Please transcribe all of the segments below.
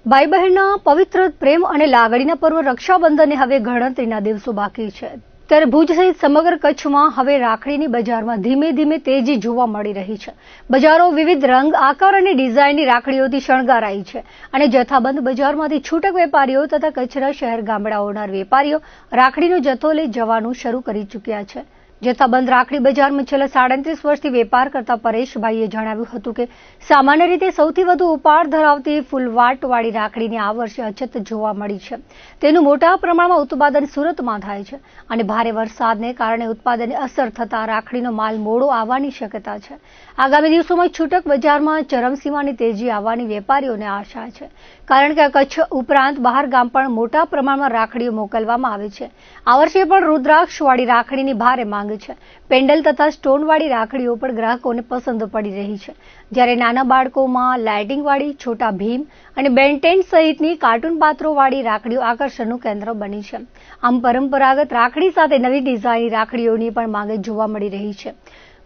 ભાઈ બહેનના પવિત્ર પ્રેમ અને લાગણીના પર્વ રક્ષાબંધનને હવે ગણતરીના દિવસો બાકી છે, ત્યારે ભુજ સહિત સમગ્ર કચ્છમાં હવે રાખડીની બજારમાં ધીમે ધીમે તેજી જોવા મળી રહી છે। બજારો વિવિધ રંગ, આકાર અને ડિઝાઇનની રાખડીઓથી શણગારાઈ છે અને જથ્થાબંધ બજારમાંથી છૂટક વેપારીઓ તથા કચ્છના શહેર ગામડાઓના વેપારીઓ રાખડીનો જથ્થો લઈ જવાનું શરૂ કરી ચૂક્યા છે। જથ્થાબંધ રાખડી બજારમાં છેલ્લા 37 વર્ષથી વેપાર કરતા પરેશભાઈએ જણાવ્યું હતું કે સામાન્ય રીતે સૌથી વધુ ઉપાડ ધરાવતી ફૂલવાટવાળી રાખડીની આ વર્ષે અછત જોવા મળી છે। તેનું મોટા પ્રમાણમાં ઉત્પાદન સુરતમાં થાય છે અને ભારે વરસાદને કારણે ઉત્પાદનને અસર થતા રાખડીનો માલ મોડો આવવાની શક્યતા છે। આગામી દિવસોમાં છૂટક બજારમાં ચરમસીમાની તેજી આવવાની વેપારીઓને આશા છે, કારણ કે કચ્છ ઉપરાંત બહાર ગામ પણ મોટા પ્રમાણમાં રાખડીઓ મોકલવામાં આવે છે। આ વર્ષે પણ રુદ્રાક્ષવાળી રાખડીની ભારે માંગ છે। પેન્ડલ તથા સ્ટોનવાળી રાખડીઓ પણ ગ્રાહકોને પસંદ પડી રહી છે, જ્યારે નાના બાળકોમાં લાઇટિંગવાળી, છોટા ભીમ અને બેન 10 સહિતની કાર્ટૂન પાત્રોવાળી રાખડીઓ આકર્ષણનું કેન્દ્ર બની છે। આમ પરંપરાગત રાખડી સાથે નવી ડિઝાઇનની રાખડીઓની પણ માંગ જોવા મળી રહી છે।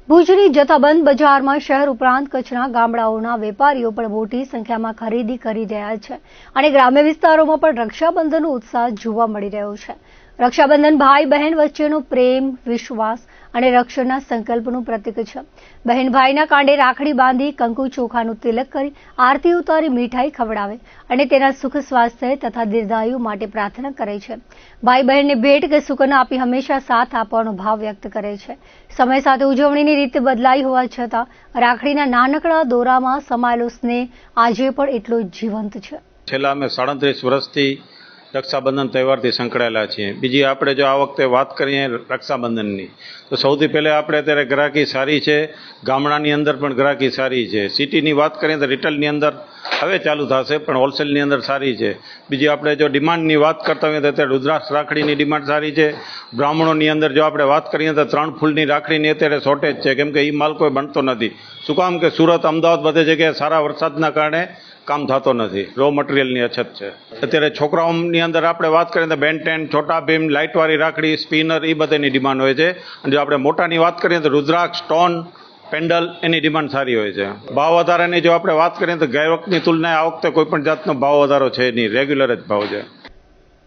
ભુજની જથ્થાબંધ બજારમાં શહેર ઉપરાંત કચ્છના ગામડાઓના વેપારીઓ પણ મોટી સંખ્યામાં ખરીદી કરી રહ્યા છે અને ગ્રામ્ય વિસ્તારોમાં પણ રક્ષાબંધનનો ઉત્સાહ જોવા મળી રહ્યો છે। રક્ષાબંધન ભાઈ બહેન વચ્ચેનો પ્રેમ, વિશ્વાસ અને રક્ષણના સંકલ્પનું પ્રતીક છે। બહેન ભાઈના કાંડે રાખડી બાંધી, કંકુ ચોખાનું તિલક કરી, આરતી ઉતારી, મીઠાઈ ખવડાવે અને તેના સુખ સ્વાસ્થ્ય તથા દીર્ઘાયુ માટે પ્રાર્થના કરે છે। ભાઈ બહેનને ભેટ કે સુકન આપી હંમેશા સાથ આપવાનો ભાવ વ્યક્ત કરે છે। સમય સાથે ઉજવણીની રીત બદલાઈ હોવા છતાં રાખડીના નાનકડા દોરામાં સમાયેલો સ્નેહ આજે પણ એટલો જ જીવંત છે। છેલ્લા અમે 37 વર્ષથી રક્ષાબંધન તહેવારથી સંકળાયેલા છીએ। બીજી આપણે જો આ વખતે વાત કરીએ રક્ષાબંધનની, તો સૌથી પહેલાં આપણે અત્યારે ગ્રાહકી સારી છે, ગામડાની અંદર પણ ગ્રાહકી સારી છે। સિટીની વાત કરીએ તો રિટેલની અંદર હવે ચાલુ થશે, પણ હોલસેલની અંદર સારી છે। બીજી આપણે જો ડિમાન્ડની વાત કરતા હોઈએ તો અત્યારે રુદ્રાક્ષ રાખડીની ડિમાન્ડ સારી છે। બ્રાહ્મણોની અંદર જો આપણે વાત કરીએ તો 3 ફૂલની રાખડીની અત્યારે શોર્ટેજ છે, કેમ કે એ માલ કોઈ બનતો નથી। શું કામ કે સુરત, અમદાવાદ બધે જગ્યાએ સારા વરસાદના કારણે કામ થતો નથી, રો મટીરિયલની અછત છે। અત્યારે છોકરાઓની અંદર આપણે વાત કરીએ તો બેન 10, છોટા ભીમ, લાઇટવાળી રાખડી, સ્પિનર એ બધાની ડિમાન્ડ હોય છે। અને જો આપણે મોટાની વાત કરીએ તો રુદ્રાક્ષ, સ્ટોન, પેન્ડલ એની ડિમાન્ડ સારી હોય છે। ભાવ વધારાની જો આપણે વાત કરીએ તો ગયા વખતની તુલનાએ આ વખતે કોઈ પણ જાતનો ભાવ વધારો છે નહીં, રેગ્યુલર જ ભાવ છે।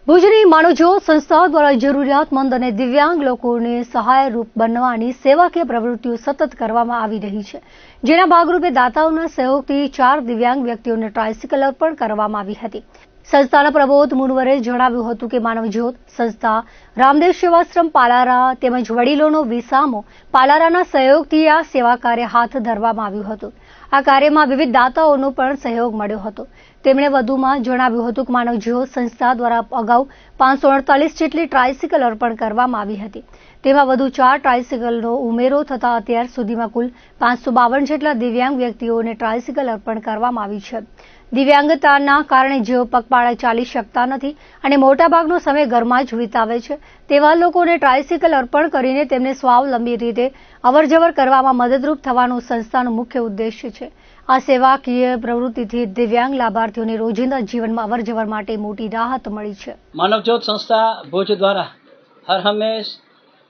ભુજની માનવજ્યોત સંસ્થા દ્વારા જરૂરિયાતમંદ અને દિવ્યાંગ લોકોને સહાયરૂપ બનવાની સેવાકીય પ્રવૃત્તિઓ સતત કરવામાં આવી રહી છે, જેના ભાગરૂપે દાતાઓના સહયોગથી 4 દિવ્યાંગ વ્યક્તિઓને ટ્રાયસિકલ અર્પણ કરવામાં આવી હતી। સંસ્થાના પ્રબોધ મુનવરે જણાવ્યું હતું કે માનવજ્યોત સંસ્થા, રામદેવ સેવાશ્રમ પાલારા તેમજ વડીલોનો વિસામો પાલારાના સહયોગથી આ સેવા કાર્ય હાથ ધરવામાં આવ્યું હતું। આ કાર્યમાં વિવિધ દાતાઓનો પણ સહયોગ મળ્યો હતો। તેમણે વધુમાં જણાવ્યું હતું કે માનવજ્યોત સંસ્થા દ્વારા અગાઉ 548 જેટલી ટ્રાયસિકલ અર્પણ કરવામાં આવી હતી। તેમાં વધુ 4 ટ્રાયસિકલનો ઉમેરો થતાં અત્યાર સુધીમાં કુલ 552 જેટલા દિવ્યાંગ વ્યક્તિઓને ટ્રાયસિકલ અર્પણ કરવામાં આવી છે। દિવ્યાંગતાના કારણે જેઓ પગપાળા ચાલી શકતા નથી અને મોટાભાગનો સમય ઘરમાં જ વિતાવે છે, તેવા લોકોને ટ્રાયસિકલ અર્પણ કરીને તેમને સ્વાવલંબી રીતે અવરજવર કરવામાં મદદરૂપ થવાનો સંસ્થાનો મુખ્ય ઉદ્દેશ્ય છે। આ સેવાકીય પ્રવૃત્તિથી દિવ્યાંગ લાભાર્થીઓને રોજિંદા જીવનમાં અવરજવર માટે મોટી રાહત મળી છે। માનવજ્યોત સંસ્થા ભુજ દ્વારા હર હંમેશ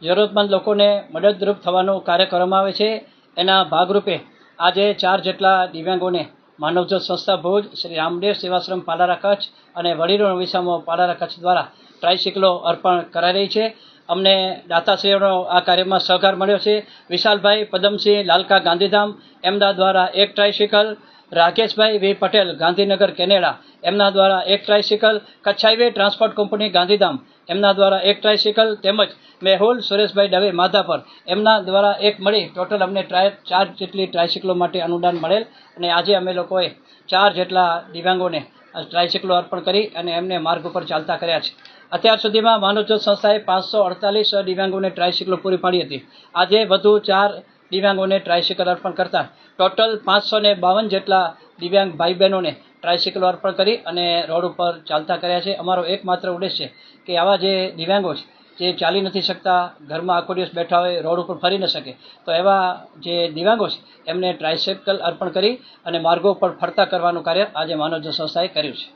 જરૂરતમંદ લોકોને મદદરૂપ થવાનો કાર્ય કરવામાં આવે છે। એના ભાગરૂપે આજે 4 જેટલા દિવ્યાંગોને માનવજ્યોત સંસ્થા ભુજ, શ્રી રામદેવ સેવાશ્રમ પાલારા કચ્છ અને વડીલોનો વિસામો પાલારા કચ્છ દ્વારા ટ્રાયસિકલો અર્પણ કરાઈ રહી છે। અમને દાતાશ્રીઓનો આ કાર્યમાં સહકાર મળ્યો છે। વિશાલભાઈ પદમસિંહ લાલકા ગાંધીધામ એમના દ્વારા 1 ટ્રાયસિકલ, રાકેશભાઈ વી પટેલ ગાંધીનગર કેનેડા એમના દ્વારા 1 tricycle, Kutch highway transport company Gandhidham એમના દ્વારા 1 ટ્રાયસિકલ તેમજ મેહુલ સુરેશભાઈ દવે માધાપર એમના દ્વારા 1 મળી ટોટલ અમને 4 જેટલી ટ્રાયસિકલો માટે અનુદાન મળેલ અને આજે અમે લોકોએ 4 જેટલા દિવ્યાંગોને ટ્રાયસિકલો અર્પણ કરી અને એમને માર્ગ ઉપર ચાલતા કર્યા છે। અત્યાર સુધીમાં માનવજ્યોત સંસ્થાએ 548 દિવ્યાંગોને ટ્રાયસિકલો પૂરી પાડી હતી। આજે વધુ 4 દિવ્યાંગોને ટ્રાયસિકલ અર્પણ કરતા ટોટલ 552 જેટલા દિવ્યાંગ ભાઈ બહેનોને ટ્રાયસિકલો અર્પણ કરી અને રોડ ઉપર ચાલતા કર્યા છે। અમારો એકમાત્ર ઉદ્દેશ્ય છે કે આવા જે દિવ્યાંગો છે, જે ચાલી નથી શકતા, ઘરમાં આખો દિવસ બેઠા હોય, રોડ ઉપર ફરી ન શકે, તો એવા જે દિવ્યાંગો છે એમને ટ્રાયસિકલ અર્પણ કરી અને માર્ગો પર ફરતા કરવાનું કાર્ય આજે માનવજ્યોત સંસ્થાએ કર્યું છે।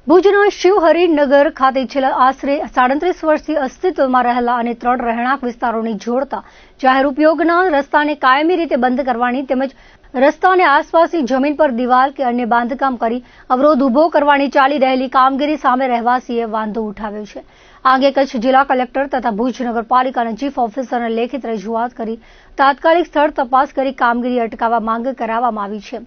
ભુજના શિવહરિનગર ખાતે છેલ્લા આશરે 37 વર્ષથી અસ્તિત્વમાં રહેલા અને 3 રહેણાંક વિસ્તારોને જોડતા જાહેર ઉપયોગના રસ્તાને કાયમી રીતે બંધ કરવાની તેમજ રસ્તાની આસપાસની જમીન પર દિવાલ કે અન્ય બાંધકામ કરી અવરોધ ઉભો કરવાની ચાલી રહેલી કામગીરી સામે રહેવાસીએ વાંધો ઉઠાવ્યો છે. આ અંગે કચ્છ જિલ્લા કલેક્ટર તથા ભુજ નગરપાલિકાના ચીફ ઓફિસરને લેખિત રજૂઆત કરી તાત્કાલિક સ્થળ તપાસ કરી કામગીરી અટકાવવા માંગ કરવામાં આવી છે.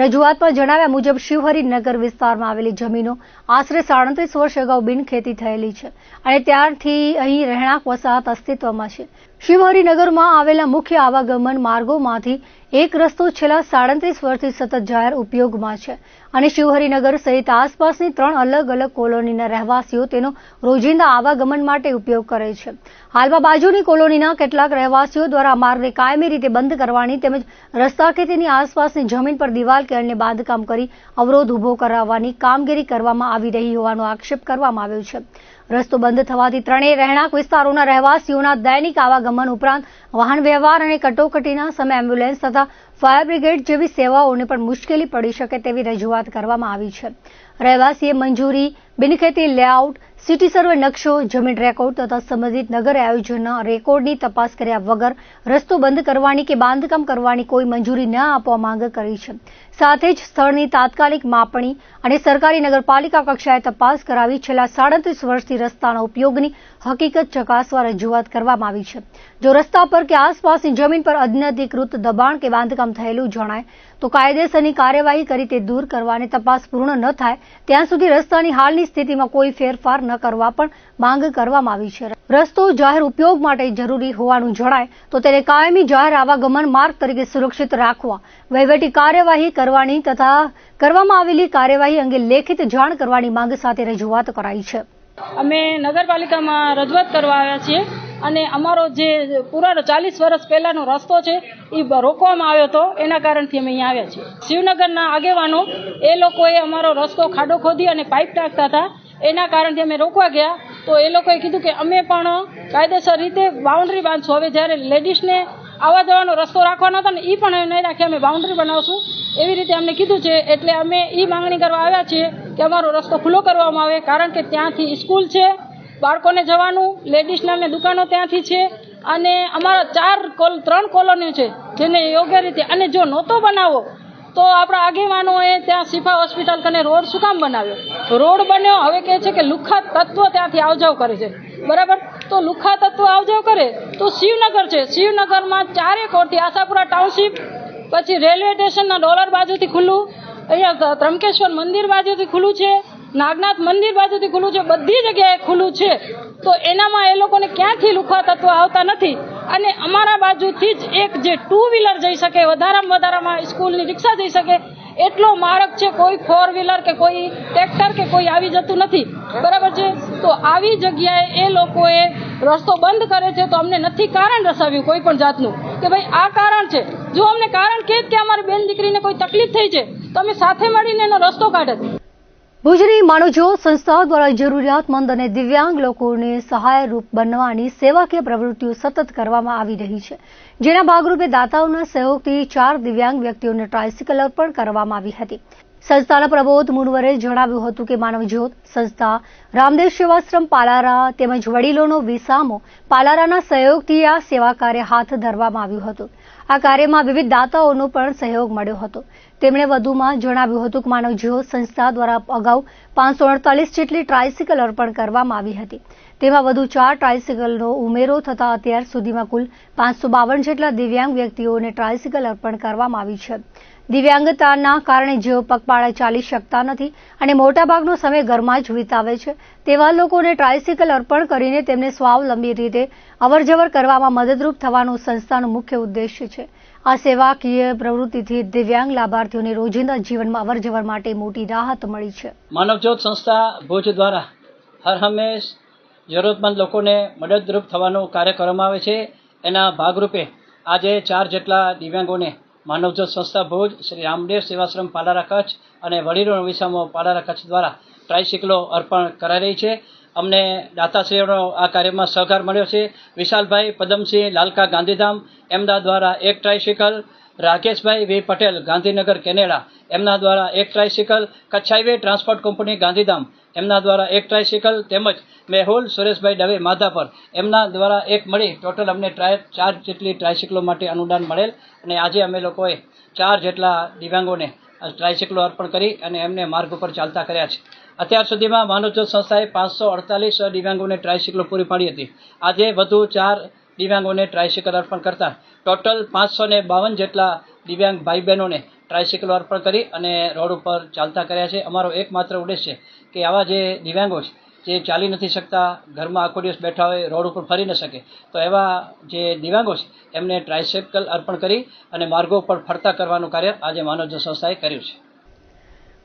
રજૂઆતમાં જણાવ્યા મુજબ શિવહરિનગર વિસ્તારમાં આવેલી જમીનો આશરે 37 વર્ષ અગાઉ બિનખેતી થયેલી છે અને ત્યારથી અહીં રહેણાંક વસાહત અસ્તિત્વમાં છે. શિવહરિનગરમાં આવેલા મુખ્ય આવાગમન માર્ગોમાંથી એક રસ્તો છેલ્લા 37 વર્ષથી સતત જાહેર ઉપયોગમાં છે અને શિવહરિનગર સહિત આસપાસની 3 અલગ અલગ કોલોનીના રહેવાસીઓ તેનો રોજિંદા આવાગમન માટે ઉપયોગ કરે છે. હાલમાં બાજુની કોલોનીના કેટલાક રહેવાસીઓ દ્વારા માર્ગને કાયમી રીતે બંધ કરવાની તેમજ રસ્તા કે તેની આસપાસની જમીન પર દિવાલ કે અન્ય બાંધકામ કરી અવરોધ ઉભો કરાવવાની કામગીરી કરવામાં આવી રહી હોવાનો આક્ષેપ કરવામાં આવ્યો છે. રસ્તો બંધ થવાથી ત્રણેય રહેણાંક વિસ્તારોના રહેવાસીઓના દૈનિક આવાગમન ઉપરાંત વાહન વ્યવહાર અને કટોકટીના સમયે એમ્બ્યુલન્સ તથા ફાયર બ્રિગેડ જેવી સેવાઓને પણ મુશ્કેલી પડી શકે તેવી રજૂઆત કરવામાં આવી છે. રહેવાસીએ મંજૂરી, બિનખેતી લેઆઉટ, સિટી સર્વે નકશો, જમીન રેકોર્ડ તથા સંબંધિત નગર આયોજનના રેકોર્ડની તપાસ કર્યા વગર રસ્તો બંધ કરવાની કે બાંધકામ કરવાની કોઈ મંજૂરી ન આપવા માંગ કરી છે. સાથે જ સ્થળની તાત્કાલિક માપણી અને સરકારી નગરપાલિકા કક્ષાએ તપાસ કરાવી છેલ્લા 37 વર્ષથી રસ્તાના ઉપયોગની હકીકત ચકાસવા રજૂઆત કરવામાં આવી છે. જો રસ્તા પર કે આસપાસની જમીન પર અનધિકૃત દબાણ કે બાંધકામ થયેલું જણાય તો કાયદેસરની કાર્યવાહી કરી તે દૂર કરવા અને તપાસ પૂર્ણ ન થાય ત્યાં સુધી રસ્તાની હાલની સ્થિતિમાં કોઈ ફેરફાર ન કરવા પણ માંગ કરવામાં આવી છે. રસ્તો જાહેર ઉપયોગ માટે જરૂરી હોવાનું જણાય તો તેને કાયમી જાહેર આવાગમન માર્ગ તરીકે સુરક્ષિત રાખવા વહીવટી કાર્યવાહી કરવાની તથા કરવામાં આવેલી કાર્યવાહી અંગે લેખિત જાણ કરવાની માંગ સાથે રજૂઆત કરાઈ છે. અમે નગરપાલિકામાં રજૂઆત કરવા આવ્યા છીએ અને અમારો જે પુરાનો 40 વર્ષ પહેલાનો રસ્તો છે એ રોકવામાં આવ્યો હતો. એના કારણથી અમે અહીંયા આવ્યા છીએ. શિવનગરના આગેવાનો એ લોકોએ અમારો રસ્તો ખાડો ખોદી અને પાઇપ નાખતા હતા. એના કારણથી અમે રોકવા ગયા તો એ લોકોએ કીધું કે અમે પણ કાયદેસર રીતે બાઉન્ડ્રી બાંધશું. હવે જ્યારે લેડીઝને આવવા જવાનો રસ્તો રાખવાનો હતો ને એ પણ નહીં રાખી અમે બાઉન્ડ્રી બનાવશું એવી રીતે અમને કીધું છે. એટલે અમે એ માંગણી કરવા આવ્યા છીએ કે અમારો રસ્તો ખુલ્લો કરવામાં આવે, કારણ કે ત્યાંથી સ્કૂલ છે, બાળકોને જવાનું, લેડીઝના દુકાનો ત્યાંથી છે અને અમારા 3 કોલોનીઓ છે જેને યોગ્ય રીતે, અને જો નહોતો બનાવો તો આપણા આગેવાનોએ ત્યાં શિફા હોસ્પિટલ કને રોડ શું કામ બનાવ્યો? રોડ બન્યો, હવે કહે છે કે લુખ્ખા તત્વો ત્યાંથી આવજાવ કરે છે. બરાબર, તો લુખ્ખા તત્વો આવજાવ કરે તો શિવનગર છે, શિવનગરમાં 4 કોરથી આશાપુરા ટાઉનશીપ, પછી રેલવે સ્ટેશનના ડોલર બાજુથી ખુલ્લું, અહીંયા ત્રંકેશ્વર મંદિર બાજુથી ખુલ્લું છે, નાગનાથ મંદિર બાજુથી ખુલ્લું છે, બધી જગ્યાએ ખુલ્લું છે. તો એનામાં એ લોકોને ક્યાંથી લુખ્ખા તત્વો આવતા નથી. અને અમારા બાજુથી જ એક જે 2 વ્હીલર જઈ શકે, વધારામાં સ્કૂલની રિક્ષા જઈ શકે એટલો માર્ગ છે. કોઈ 4 વ્હીલર કે કોઈ ટ્રેક્ટર કે કોઈ આવી જતું નથી. બરાબર છે, તો આવી જગ્યાએ એ લોકોએ રસ્તો બંધ કરે છે. તો અમને નથી કારણ દર્શાવ્યું કોઈ પણ જાતનું કે ભાઈ આ કારણ છે. જો અમને કારણ કહે કે અમારી બેન દીકરીને કોઈ તકલીફ થઈ છે તો અમે સાથે મળીને એનો રસ્તો કાઢે. ભુજની માનવજ્યોત સંસ્થા દ્વારા જરૂરિયાતમંદ અને દિવ્યાંગ લોકોને સહાયરૂપ બનવાની સેવાકીય પ્રવૃત્તિઓ સતત કરવામાં આવી રહી છે. જેના ભાગરૂપે દાતાઓના સહયોગથી 4 દિવ્યાંગ વ્યક્તિઓને ટ્રાયસિકલ અર્પણ કરવામાં આવી હતી. સંસ્થાના પ્રબોધ મુનવરે જણાવ્યું હતું કે માનવજ્યોત સંસ્થા, રામદેવ સેવાશ્રમ પાલારા તેમજ વડીલોનો વિસામો પાલારાના સહયોગથી આ સેવા કાર્ય હાથ ધરવામાં આવ્યું હતું. આ કાર્યમાં વિવિધ દાતાઓનો પણ સહયોગ મળ્યો હતો. તેમણે વધુમાં જણાવ્યું હતું કે માનવજ્યોત સંસ્થા દ્વારા અગાઉ 548 જેટલી ટ્રાયસિકલ અર્પણ કરવામાં આવી હતી. તેમાં વધુ 4 ટ્રાયસિકલનો ઉમેરો થતા અત્યાર સુધીમાં કુલ 552 જેટલા દિવ્યાંગ વ્યક્તિઓને ટ્રાયસિકલ અર્પણ કરવામાં આવી છે. દિવ્યાંગતાના કારણે જેઓ પગપાળા ચાલી શકતા નથી અને મોટાભાગનો સમય ઘરમાં જ વિતાવે છે તેવા લોકોને ટ્રાયસિકલ અર્પણ કરીને તેમને સ્વાવલંબી રીતે અવરજવર કરવામાં મદદરૂપ થવાનો સંસ્થાનો મુખ્ય ઉદ્દેશ્ય છે. આ સેવાકીય પ્રવૃત્તિથી દિવ્યાંગ લાભાર્થીઓને રોજિંદા જીવનમાં અવરજવર માટે મોટી રાહત મળી છે. માનવજ્યોત સંસ્થા ભુજ દ્વારા હર હંમેશ જરૂરતમંદ લોકોને મદદરૂપ થવાનો કાર્ય કરવામાં આવે છે. એના ભાગરૂપે આજે 4 જેટલા દિવ્યાંગોને માનવજ્યોત સંસ્થા ભુજ, શ્રી રામદેવ સેવાશ્રમ પાલારા કચ્છ અને વડીલોનો વિસામો પાલારા કચ્છ દ્વારા ટ્રાયસિકલો અર્પણ કરાઈ રહી છે. અમને દાતાશ્રીઓનો આ કાર્યમાં સહકાર મળ્યો છે. વિશાલભાઈ પદમસિંહ લાલકા ગાંધીધામ એમદા દ્વારા 1 ટ્રાયસિકલ, રાકેશભાઈ વી પટેલ ગાંધીનગર કેનેડા એમના દ્વારા એક tricycle, Kutch highway transport company Gandhidham એમના દ્વારા એક ટ્રાયસિકલ, તેમજ મેહુલ સુરેશભાઈ દવે માધાપર એમના દ્વારા એક મળી ટોટલ અમને 4 જેટલી ટ્રાયસિકલો માટે અનુદાન મળેલ અને આજે અમે લોકોએ 4 જેટલા દિવ્યાંગોને ટ્રાયસિકલો અર્પણ કરી અને એમને માર્ગ ઉપર ચાલતા કર્યા છે. અત્યાર સુધીમાં માનવજ્યોત સંસ્થાએ 548 દિવ્યાંગોને ટ્રાયસિકલો પૂરી પાડી હતી. આજે વધુ 4 દિવ્યાંગોને ટ્રાયસિકલ અર્પણ કરતા ટોટલ 552 જેટલા દિવ્યાંગ ભાઈ બહેનોને ટ્રાયસિકલો અર્પણ કરી અને રોડ ઉપર ચાલતા કર્યા છે. અમારો એકમાત્ર ઉદ્દેશ છે કે આવા જે દિવ્યાંગો છે જે ચાલી નથી શકતા, ઘરમાં આખો દિવસ બેઠા હોય, રોડ ઉપર ફરી ન શકે, તો એવા જે દિવ્યાંગો છે એમને ટ્રાયસિકલ અર્પણ કરી અને માર્ગો પર ફરતા કરવાનું કાર્ય આજે માનવજ્યોત સંસ્થાએ કર્યું છે.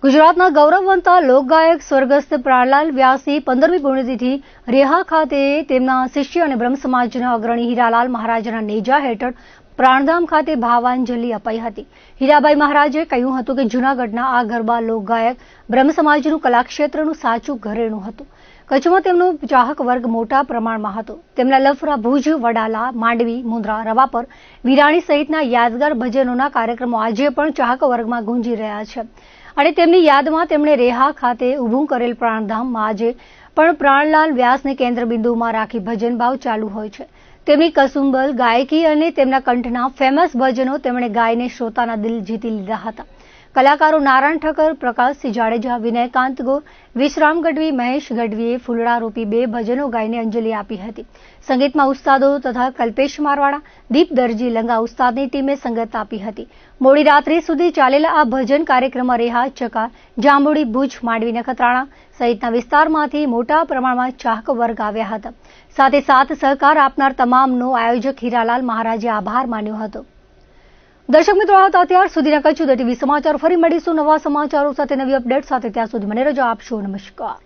ગુજરાતના ગૌરવવંતા લોકગાયક સ્વર્ગસ્થ પ્રાણલાલ વ્યાસની 15મી પુણ્યતિથિ રેહા ખાતે તેમના શિષ્ય અને બ્રહ્મ સમાજના અગ્રણી હીરાલાલ મહારાજના નેજા હેઠળ પ્રાણધામ ખાતે ભાવાંજલિ અપાઈ હતી. હીરાભાઈ મહારાજે કહ્યું હતું કે જૂનાગઢના આ ગરબા લોકગાયક બ્રહ્મ સમાજનું કલાક્ષેત્રનું સાચું ઘરેણું હતું. કચ્છમાં તેમનો ચાહક વર્ગ મોટા પ્રમાણમાં હતો. તેમના લફરા ભુજ, વડાલા, માંડવી, મુન્દ્રા, રવાપર, વિરાણી સહિતના યાદગાર ભજનોના કાર્યક્રમો આજે પણ ચાહક વર્ગમાં ગુંજી રહ્યા છે અને તેમની યાદમાં તેમણે રેહા ખાતે ઊભું કરેલ પ્રાણધામમાં આજે પણ પ્રાણલાલ વ્યાસને કેન્દ્રબિંદુમાં રાખી ભજન ભાવ ચાલુ હોય છે. તેમની કસુંબલ ગાયકી અને તેમના કંઠના ફેમસ ભજનો તેમણે ગાયને શ્રોતાના દિલ જીતી લીધા હતા. કલાકારો નારાયણ ઠક્કર, પ્રકાશસિંહ જાડેજા, વિનયકાંત ગોર, વિશ્રામ ગઢવી, મહેશ ગઢવીએ ફૂલડા રૂપી 2 ભજનો ગાઈને અંજલિ આપી હતી. સંગીતમાં ઉસ્તાદો તથા કલ્પેશ મારવાડા, દીપ દરજી, લંગા ઉસ્તાદની ટીમે સંગત આપી હતી. મોડી રાત્રિ સુધી ચાલેલા આ ભજન કાર્યક્રમમાં રેહા, ચકાર, જાંબુડી, ભુજ, માંડવી, નખત્રાણા સહિતના વિસ્તારમાંથી મોટા પ્રમાણમાં ચાહક વર્ગ આવ્યા હતા. સાથે સાથ સહકાર આપનાર તમામનો આયોજક હીરાલાલ મહારાજે આભાર માન્યો હતો. દર્શક મિત્રો, આ હતા અત્યાર સુધીના કચ્છ ટીવી સમાચાર. ફરી મળીશું નવા સમાચારો સાથે, નવી અપડેટ સાથે. ત્યાં સુધી મને રજા આપશો. નમસ્કાર.